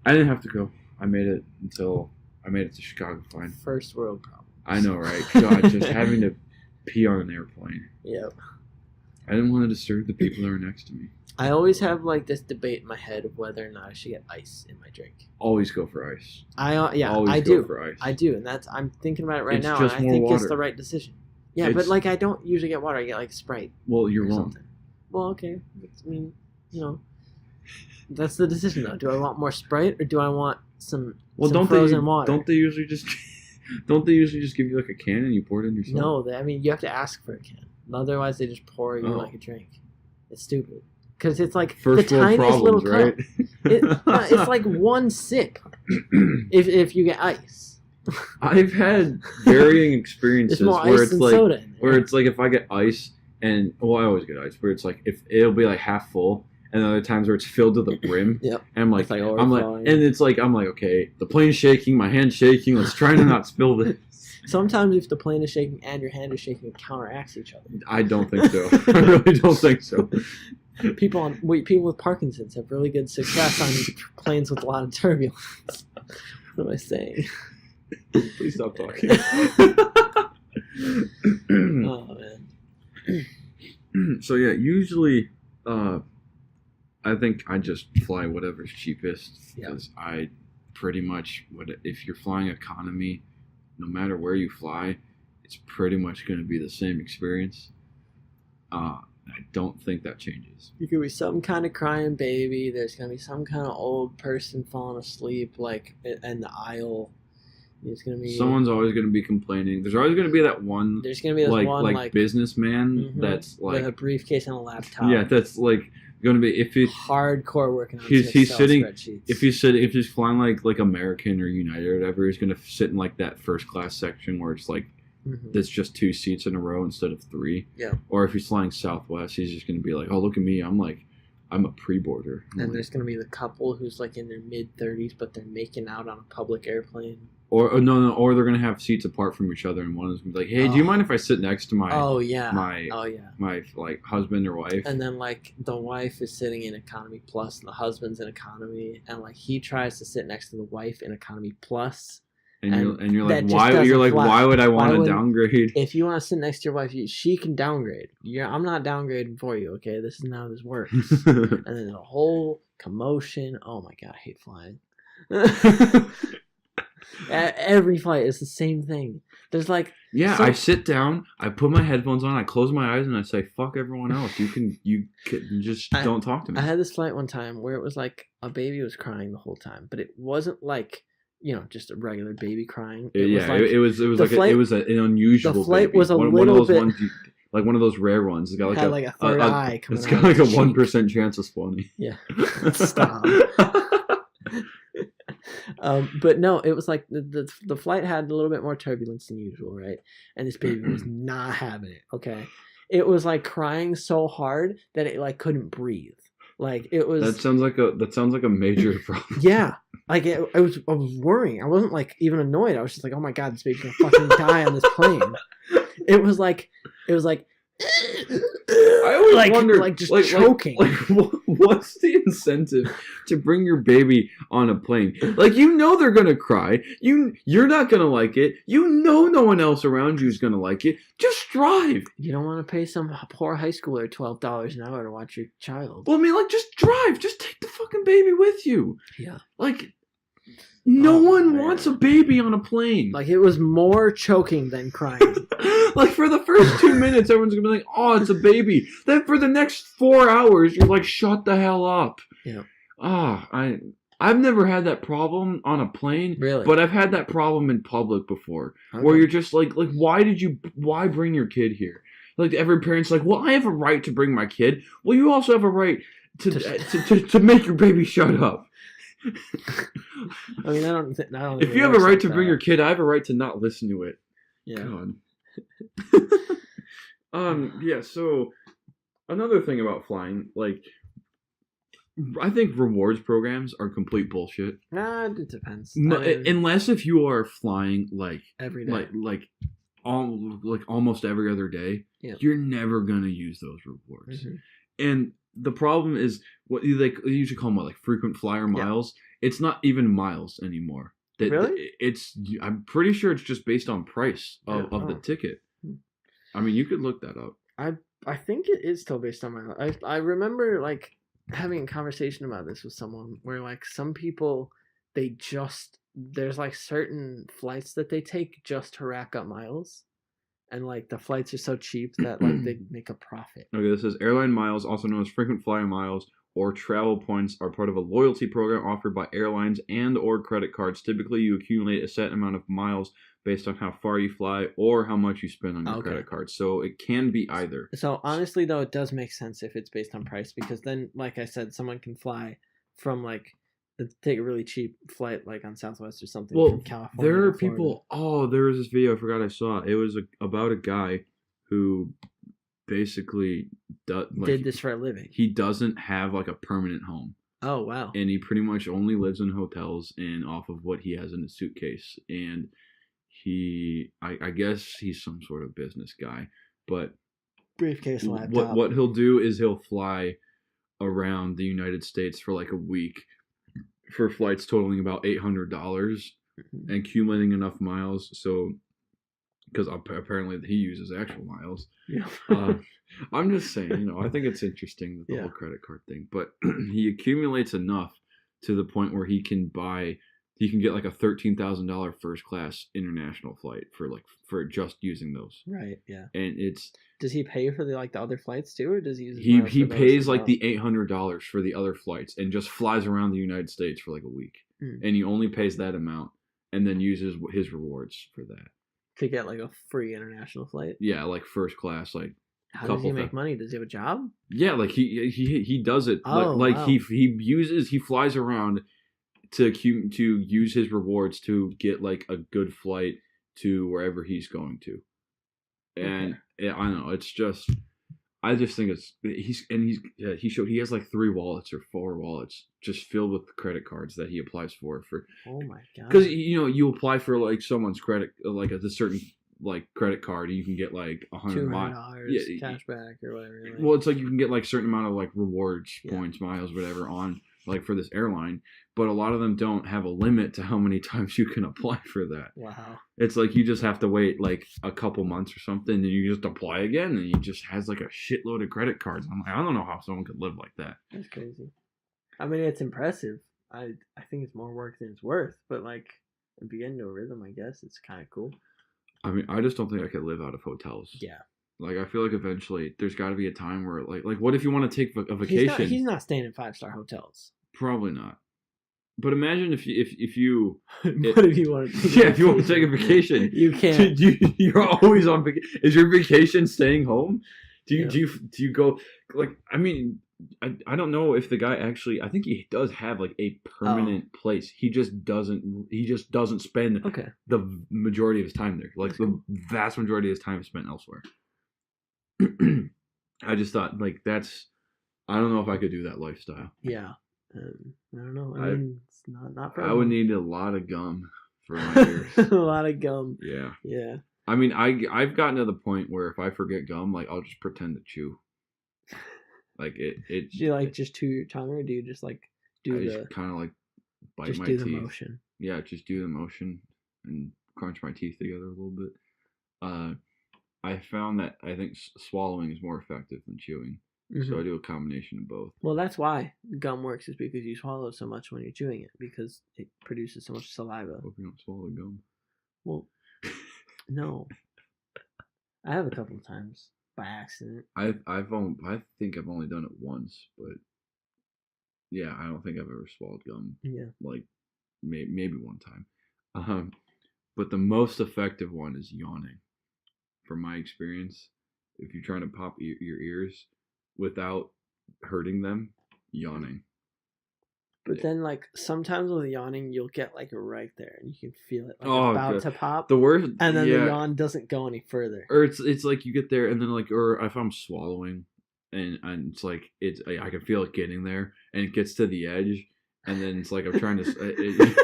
I didn't have to go. I made it to Chicago fine. First world problem. I know, right? God, just having to pee on an airplane. Yep. I didn't want to disturb the people that were next to me. I always have like this debate in my head of whether or not I should get ice in my drink. Always go for ice. I do. For ice. I do, and I'm thinking about it right it's now, just and I more think water. it's the right decision. Yeah, but like I don't usually get water. I get like Sprite. Well, you're wrong. Something. Well, okay. I mean, you know, that's the decision though. Do I want more Sprite or do I want some frozen water? Don't they usually just give you like a can and you pour it in yourself? No, I mean you have to ask for a can. Otherwise, they just pour you like a drink. It's stupid because it's like first the world tiniest problems, little right? It's like one sip if you get ice. I've had varying experiences where it's like soda in there. where it's like if I get ice and I always get ice, where it's like if it'll be like half full, and other times where it's filled to the brim. Yep. And I'm like, okay, the plane's shaking, my hand's shaking. Let's try to not spill this. Sometimes if the plane is shaking and your hand is shaking, it counteracts each other. I don't think so. I really don't think so. People with Parkinson's have really good success on planes with a lot of turbulence. What am I saying? Please stop talking. Oh man. So yeah, usually, I think I just fly whatever's cheapest because I pretty much if you're flying economy, no matter where you fly, it's pretty much going to be the same experience. I don't think that changes. There could be some kind of crying baby. There's going to be some kind of old person falling asleep, like in the aisle. There's going to be someone's always going to be complaining. There's always going to be that one. There's going to be this one businessman that's like with a briefcase and a laptop. Yeah, that's like going to be if he's hardcore working on he's sitting spreadsheets. if he's flying like American or United or whatever, he's going to sit in like that first class section where it's like there's just 2 seats in a row instead of 3. Yeah. Or if he's flying Southwest, he's just going to be like, oh, look at me, I'm a pre-boarder. And there's going to be the couple who's like in their mid-30s, but they're making out on a public airplane. Or they're going to have seats apart from each other, and one is going to be like, hey, do you mind if I sit next to my my like husband or wife? And then like the wife is sitting in economy plus, and the husband's in economy, and like he tries to sit next to the wife in economy plus. And you're like, why would I want to downgrade? If you want to sit next to your wife, she can downgrade. I'm not downgrading for you, okay? This is not how this works. And then there's a whole commotion. Oh my god, I hate flying. Every flight is the same thing. There's like I sit down, I put my headphones on, I close my eyes, and I say, "Fuck everyone else. You can just don't talk to me." I had this flight one time where it was like a baby was crying the whole time, but it wasn't like just a regular baby crying. It was an unusual. The flight baby. Was one little of those bit. Ones like one of those rare ones. It's got like a third eye coming out. It's got like a 1% chance of spawning. Yeah. Stop. But no, it was like the flight had a little bit more turbulence than usual, right? And this baby was not having it. Okay, it was like crying so hard that it like couldn't breathe. Like it was. That sounds like a major problem. Yeah, like I was worrying. I wasn't like even annoyed. I was just like, oh my god, this baby's gonna fucking die on this plane. It was like. I always wonder, like just choking. What's the incentive to bring your baby on a plane? Like they're gonna cry. You're not gonna like it. No one else around you is gonna like it. Just drive. You don't want to pay some poor high schooler $12 an hour to watch your child. Well, I mean, like just drive. Just take the fucking baby with you. Yeah. Like. No one wants a baby on a plane. Like, it was more choking than crying. Like, for the first 2 minutes, everyone's going to be like, oh, it's a baby. Then for the next 4 hours, you're like, shut the hell up. Yeah. I've never had that problem on a plane. Really? But I've had that problem in public before. Okay. Where you're just like, why bring your kid here? Like, every parent's like, well, I have a right to bring my kid. Well, you also have a right to make your baby shut up. I mean, I don't think If you it have a works right like to bring that. your kid, I have a right to not listen to it. Yeah. God. Yeah. So another thing about flying, like, I think rewards programs are complete bullshit. Nah, it depends. I mean, Unless if you are flying every day. like almost every other day, Yeah. you're never gonna use those rewards. Mm-hmm. And the problem is what you usually call them like frequent flyer miles. Yeah. It's not even miles anymore. Really? I'm pretty sure it's just based on price of the ticket. I mean, you could look that up. I think it is still based on my. I remember like having a conversation about this with someone where like some people there's like certain flights that they take just to rack up miles, and like the flights are so cheap that like they make a profit. Okay, this says airline miles, also known as frequent flyer miles or travel points, are part of a loyalty program offered by airlines and or credit cards. Typically, you accumulate a set amount of miles based on how far you fly or how much you spend on your credit card. So it can be either. So honestly, though, it does make sense if it's based on price, because then, like I said, someone can fly from like take a really cheap flight like on Southwest or something from California. There are people. Oh, there was this video I forgot I saw. It was about a guy who basically did this for a living. He doesn't have like a permanent home. Oh wow! And he pretty much only lives in hotels and off of what he has in his suitcase. And I guess he's some sort of business guy, but briefcase laptop. What he'll do is he'll fly around the United States for like a week for flights totaling about $800 and accumulating enough miles. So, because apparently he uses actual miles. Yeah. I'm just saying, I think it's interesting with the whole credit card thing, but he accumulates enough to the point where he can get like a $13,000 first class international flight for just using those. Right. Yeah. And does he pay for the other flights too, or does he use? He pays like the $800 for the other flights and just flies around the United States for like a week, and he only pays that amount and then uses his rewards for that to get like a free international flight. Yeah, like first class, like. How does he make money? Does he have a job? Yeah, like he does it. Oh, wow. He flies around to use his rewards to get like a good flight to wherever he's going to. And I don't know, it's just I just think he has like 3 wallets or 4 wallets just filled with credit cards that he applies for. Oh my god! Because you apply for like someone's credit, like a certain like credit card, you can get like $200 cash back or whatever. Like, well, it's like you can get like certain amount of like rewards, points, miles, whatever on like for this airline, but a lot of them don't have a limit to how many times you can apply for that. Wow. It's like you just have to wait like a couple months or something, and you just apply again, and he just has like a shitload of credit cards. I'm like, I don't know how someone could live like that. That's crazy. I mean, it's impressive. I think it's more work than it's worth, but like if you get into a rhythm, I guess it's kind of cool. I mean, I just don't think I could live out of hotels. Yeah. Like, I feel like eventually there's got to be a time where, like, what if you want to take a vacation? He's not staying in 5-star hotels. Probably not. But imagine if you what if you want to? If you want to take a vacation, you can't. You're always on vacation. Is your vacation staying home? Do you go like? I mean, I don't know if the guy actually. I think he does have like a permanent place. He just doesn't. He just doesn't spend the majority of his time there. Like the vast majority of his time is spent elsewhere. I just thought like that's. I don't know if I could do that lifestyle. Yeah. I don't know. I mean, it's not for. I would need a lot of gum for my ears. A lot of gum. Yeah. Yeah. I mean, I've gotten to the point where if I forget gum, like I'll just pretend to chew. Like it. Do you like just chew your tongue, or do you just like do just kind of like bite just my do teeth? The motion. Yeah, just do the motion and crunch my teeth together a little bit. I found that I think swallowing is more effective than chewing. Mm-hmm. So I do a combination of both. Well, that's why gum works, is because you swallow so much when you're chewing it, because it produces so much saliva. I hope you don't swallow gum. Well, no. I have a couple of times by accident. I think I've only done it once, but yeah, I don't think I've ever swallowed gum. Yeah. Like maybe one time. But the most effective one is yawning. From my experience, if you're trying to pop your ears without hurting them, yawning. But then, like, sometimes with yawning, you'll get, like, right there, and you can feel it, like, Oh, about God. to pop, The worst, and then yeah. the yawn doesn't go any further. Or it's like you get there, and then like, or if I'm swallowing, and it's like I can feel it getting there, and it gets to the edge, and then it's like I'm trying to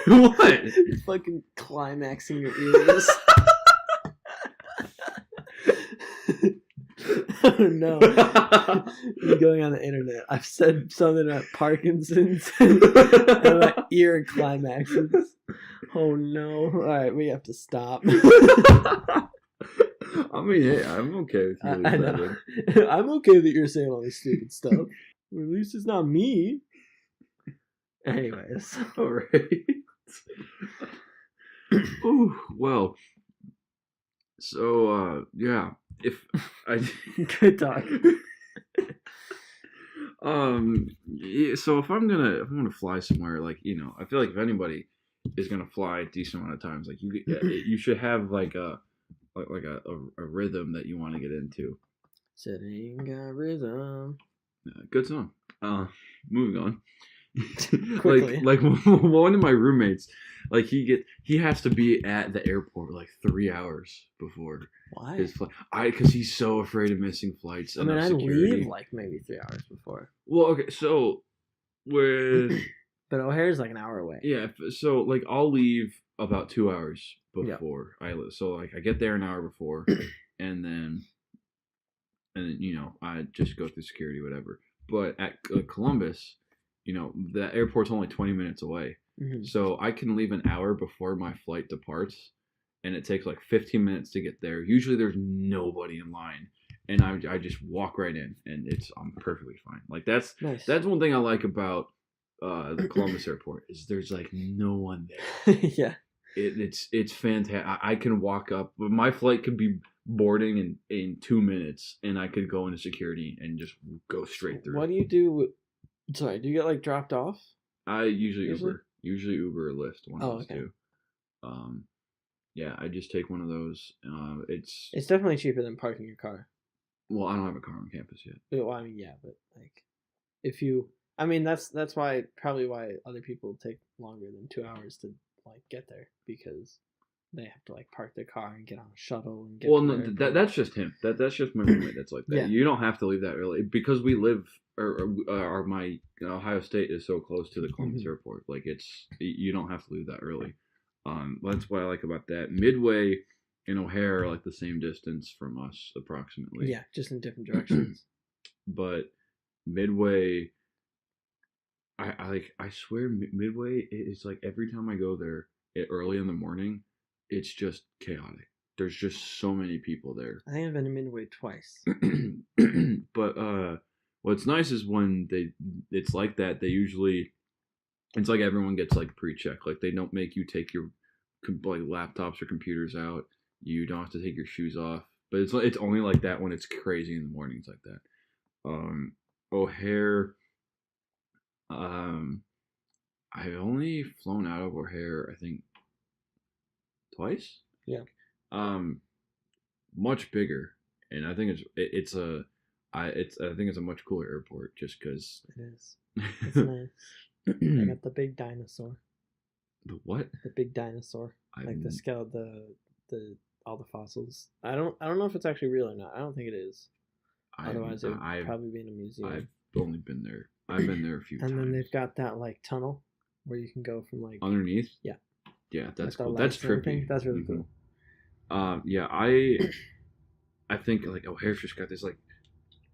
what? Fucking climaxing your ears. Oh no! You're going on the internet. I've said something about Parkinson's and about ear climaxes. Oh no! All right, we have to stop. I mean, hey, I'm okay with you. I know. I'm okay that you're saying all this stupid stuff. Well, at least it's not me. Anyways, all right. Ooh, well. So yeah, if I good talk. Yeah, so if I'm gonna fly somewhere, like, you know, I feel like if anybody is gonna fly a decent amount of times, like you should have like a rhythm that you want to get into. Setting a rhythm. Good song. Moving on. Quickly. like one of my roommates, like he has to be at the airport like 3 hours before Why? his flight. Because he's so afraid of missing flights. I mean, I leave like maybe 3 hours before. Well, okay, so with but O'Hare's like an hour away. Yeah, so like I'll leave about 2 hours before I leave. So like I get there an hour before, and then you know, I just go through security, whatever. But at Columbus, you know, the airport's only 20 minutes away. Mm-hmm. So I can leave an hour before my flight departs, and it takes like 15 minutes to get there. Usually there's nobody in line, and I just walk right in, and I'm perfectly fine. Like that's nice. That's one thing I like about the Columbus airport is there's like no one there. Yeah. It's fantastic. I can walk up, but my flight could be boarding in 2 minutes, and I could go into security and just go straight through. What do you do? Sorry, do you get like dropped off? I usually Uber or Lyft, one of those two. Yeah, I just take one of those. It's definitely cheaper than parking your car. Well, I don't have a car on campus yet. Well, I mean, yeah, but like, if you, I mean, that's probably why other people take longer than 2 hours to like get there, because they have to like park their car and get on a shuttle and get. Well, no, that's just him. That's just my roommate. That's like that. Yeah. You don't have to leave that early because we live, or my Ohio State is so close to the Columbus airport. Like you don't have to leave that early. That's what I like about that. Midway and O'Hare are like the same distance from us approximately. Yeah, just in different directions. But Midway, I swear Midway is like every time I go there early in the morning, it's just chaotic. There's just so many people there. I think I've been to Midway twice. But what's nice is when it's like that, they usually, it's like everyone gets like pre-check. Like they don't make you take your like laptops or computers out. You don't have to take your shoes off. But it's only like that when it's crazy in the mornings like that. O'Hare, I've only flown out of O'Hare, I think, twice. Yeah. Much bigger, and I think I think it's a much cooler airport just because it is. It's nice. I got the big dinosaur. The what? The big dinosaur, like the scale, the all the fossils. I don't know if it's actually real or not. I don't think it is. Otherwise, it would probably be in a museum. I've only been there. I've been there a few times. And then they've got that like tunnel where you can go from like underneath. Yeah. Yeah, that's cool. That's trippy. That's really cool. Yeah, I think like O'Hare's just got this like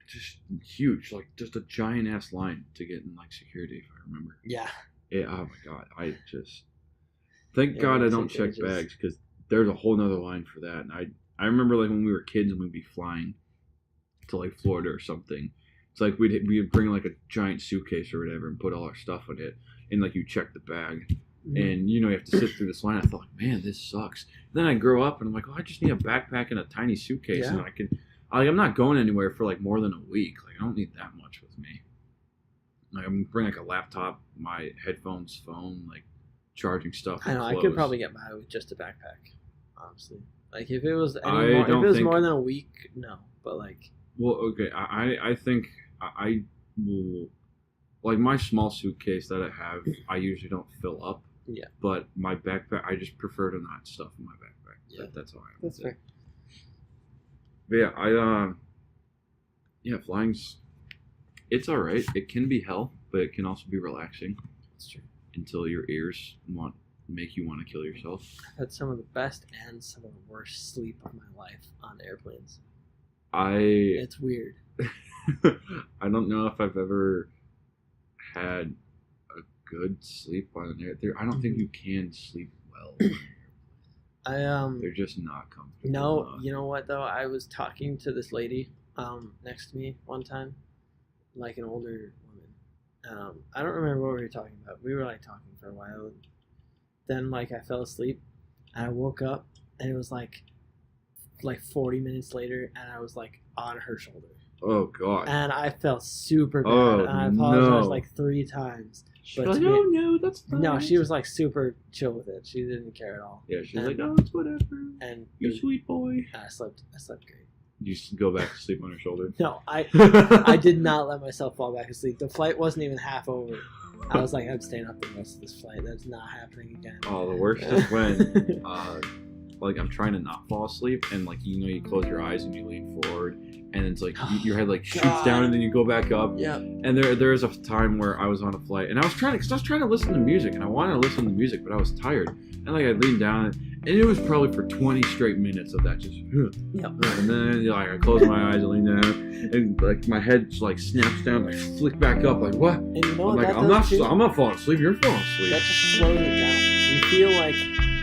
just huge, like just a giant ass line to get in like security, if I remember. Yeah. Yeah. Oh my god, I just thank God I don't check bags because there's a whole nother line for that. And I remember like when we were kids and we'd be flying to like Florida or something. It's like we'd bring like a giant suitcase or whatever and put all our stuff in it, and like you check the bag. And you know you have to sit through this line. I thought, man, this sucks. Then I grow up and I'm like, oh, I just need a backpack and a tiny suitcase, and I'm not going anywhere for like more than a week. Like I don't need that much with me. Like I'm bring like a laptop, my headphones, phone, like charging stuff. I know clothes. I could probably get by with just a backpack, honestly. Like if it was more than a week, no. But like, well, okay, I think I will. like my small suitcase that I have, I usually don't fill up. Yeah. But my backpack, I just prefer to not stuff in my backpack. Yeah. That's how I am. That's fair. But yeah, flying's, it's all right. It can be hell, but it can also be relaxing. That's true. Until your ears make you want to kill yourself. I've had some of the best and some of the worst sleep of my life on airplanes. It's weird. I don't know if I've ever had a good sleep on an airplane. I don't think you can sleep well. They're just not comfortable. No, enough. you know what though? I was talking to this lady next to me one time, like an older woman. I don't remember what we were talking about. We were like talking for a while. And then like I fell asleep and I woke up and it was like 40 minutes later and I was like on her shoulder. Oh god. And I felt super bad. Oh, and I apologized no. like 3 times. She's like, oh no, that's fine. No, she was like super chill with it. She didn't care at all. Yeah, she's like, oh, it's whatever. And you sweet boy. I slept great. You just go back to sleep on her shoulder. No, I did not let myself fall back asleep. The flight wasn't even half over. I was like, I'm staying up the rest of this flight. That's not happening again. Oh, the worst is when, like, I'm trying to not fall asleep, and like you close your eyes and you lean forward, and it's like your head like shoots down, and then you go back up. Yeah. And there is a time where I was on a flight, and I was trying to listen to music, and I wanted to listen to music, but I was tired, and like I leaned down, and it was probably for 20 straight minutes of that just. Yep. And then like I close my eyes and lean down, and like my head just like snaps down, like flick back up, like what? And you know I'm what like, that I'm not falling asleep. You're falling asleep. That just slows it down. You feel like,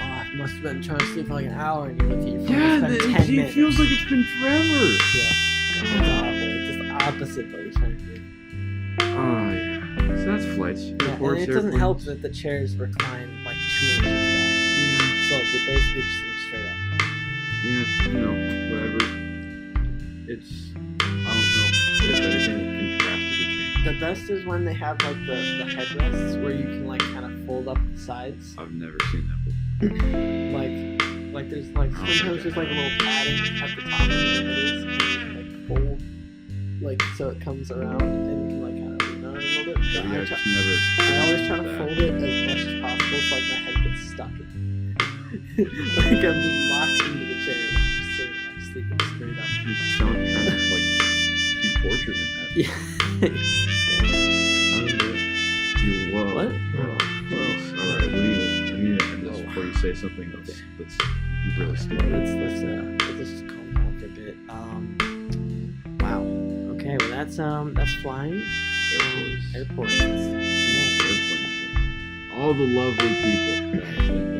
oh, I must have been trying to sleep for like an hour, and you look at your phone. Yeah, It's been 10 it minutes. feels like it's been forever. Yeah. It's awful. It's just the opposite of what you're trying to do. Oh yeah. So that's flights. Yeah, Airports, and it doesn't airplanes. help that the chairs recline like 2 inches back. So they basically just sit straight up. Yeah, whatever. It's, I don't know if anything can drastically change. The best is when they have like the headrests where you can like kind of fold up the sides. I've never seen that before. like there's like sometimes there's like a little padding at the top of the headers and you can like fold like so it comes around and you can like kind of lean on it a little bit. But Yeah, I always try to that. fold it as much as possible so like my head gets stuck in it. Like I'm just locked into the chair and I'm just sitting like sleeping straight up. You sound like trying to like be tortured in that. Yeah. You whoa. What? Alright, we need to end this before you say something that's really stupid. Let's just calm down for a bit. Wow. Okay, well that's flying. Airports. Airports. Airplanes. All the lovely people.